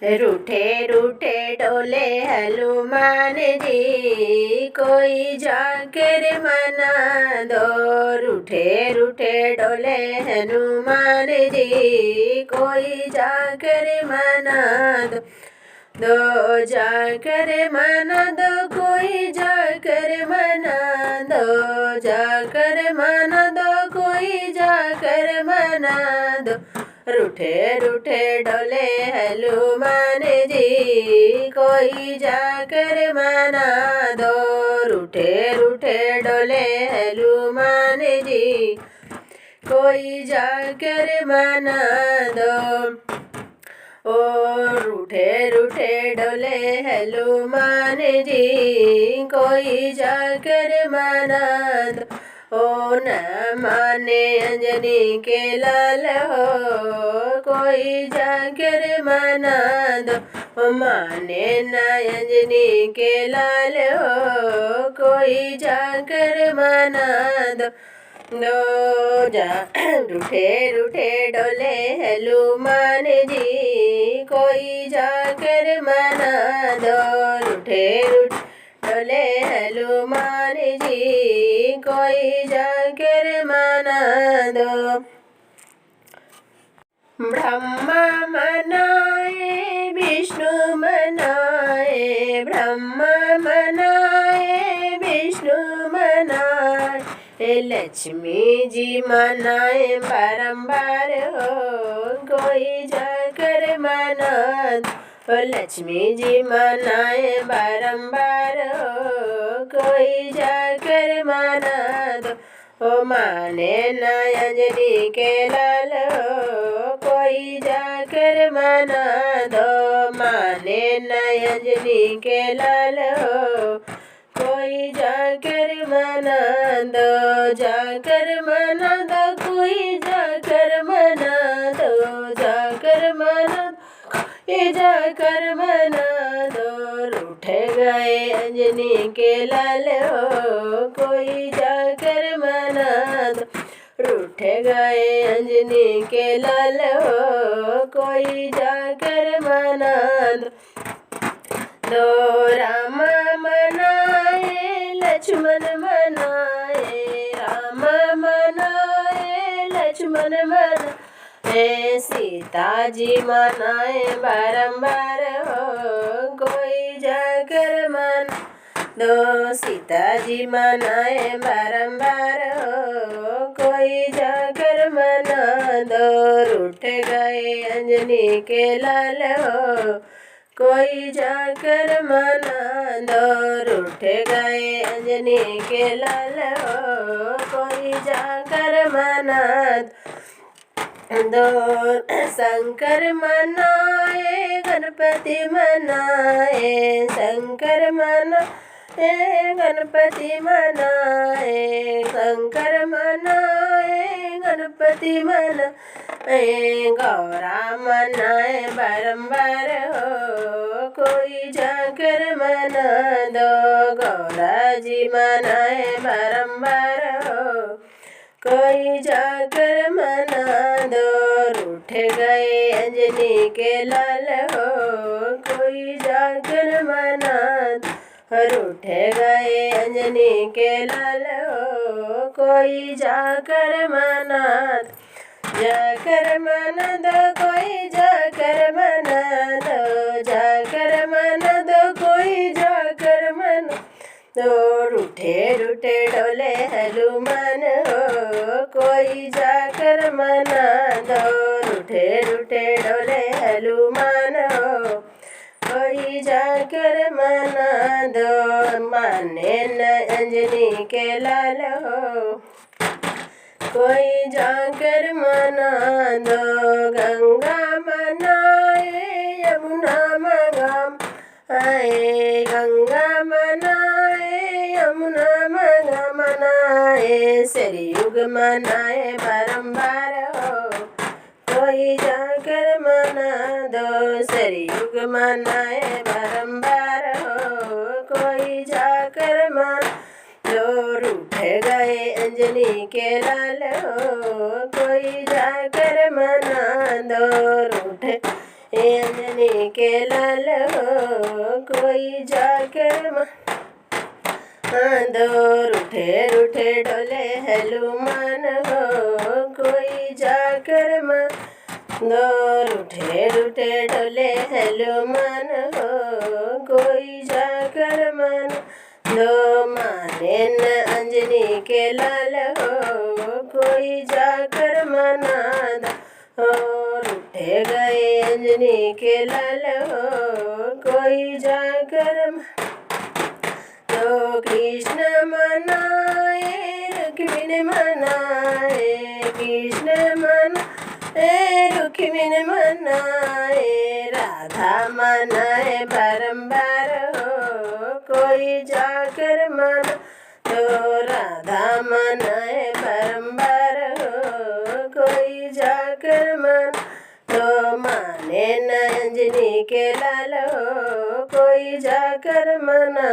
रूठे रूठे डोले हनुमान जी, कोई जाकर मना दो। रूठे रूठे डोले हनुमान जी, कोई जाकर मना दो। जाकर मना दो, कोई जाकर मना दो। जाकर मना दो, कोई जाकर मना दो। रूठे रूठे डोले हनुमान जी, कोई जाकर मना दो। रूठे रूठे डोले हनुमान जी, कोई जाकर मना दो। ओ रूठे रूठे डोले हनुमान जी, कोई जाकर मना दो। ओ न माने अंजनी के लाल हो, कोई जाकर मना दो। ओ माने न अंजनी के लाल हो, कोई जाकर मना दो। रूठे रूठे डोले हनुमान जी, कोई जाकर मना दो। रूठे रूठे डोले हनुमान जी, कोई जाकर मना दो। ब्रह्मा मनाए विष्णु मनाए, ब्रह्मा मनाए विष्णु मनाए। लक्ष्मी जी मनाए बारंबार हो, कोई जाकर मना दो। लक्ष्मी जी मनाए बारंबार हो, कोई जाकर मना दो। ओ माने न अंजनी के लाल हो, कोई जाकर मना दो। माने न अंजनी के लाल हो, कोई जाकर मना दो। जाकर मना दो, कोई जाकर मना दो। जाकर मना ये जाकर मना दो। रूठ गए अंजनी के लाल हो, कोई जाकर मना दो। रूठ गए अंजनी के लाल हो, कोई जाकर मना दो। राम मनाए लक्ष्मण मनाए, राम मनाए लक्ष्मण मनाए। सीता जी मनाए बारंबार हो, कोई जाकर मना दो। सीता जी मनाए बारंबार हो, कोई जाकर मना दो। रूठ गए अंजनी के लाल हो, कोई जाकर मना दो। रूठ गए अंजनी के लाल हो, कोई जाकर मना दो। शंकर मनाए गणपति मनाए, शंकर मनाए गणपति मनाए। शंकर मनाए गणपति मनाए। गौरा मनाए बारंबार हो, कोई जाकर मना दो। गौरा जी मनाए बारंबार हो, कोई जाकर मना दो। रूठ गए अंजनी के लाल हो, कोई जाकर मना दो। रूठ गए अंजनी के लाल हो, कोई जाकर मना दो। जाकर मना दो, कोई जाकर मना दो। जाकर मना दो, कोई जाकर मना दो। रूठे रूठे डोले हनुमान हो, कोई जाकर मना दो। रूठे रूठे डोले हनुमान हो, कोई जाकर मना दो। माने न अंजनी के लाल हो, कोई जाकर मना दो। गंगा मनाए यमुना मनाए, गंगा मनाए यमुना मनाए। सरयुग मनाए बारंबार हो, कोई जाकर मना दो। सरयुग मनाए बारंबार हो, कोई जाकर मना दो। रूठ गए अंजनी के लाल हो, कोई जाकर मना दो। रूठ अंजनी के लाल हो कोई जाकर दो रूठे रूठे डोले हनुमान हो कोई जाकर दो रूठे रूठे डोले हनुमान हो कोई जाकर दो माने न अंजनी के लाल हो कोई जाकर मना दो रूठे गए अंजनी के लाल हो कोई जाकर तो कृष्ण मनाए रुक्मिणी मनाए कृष्ण मनाए रुक्मिणी मनाए राधा मनाए बारंबार हो कोई जाकर मना तो राधा मनाए बारंबार हो कोई जाकर मना तो माने न अंजनी के लाल हो कोई जाकर मना।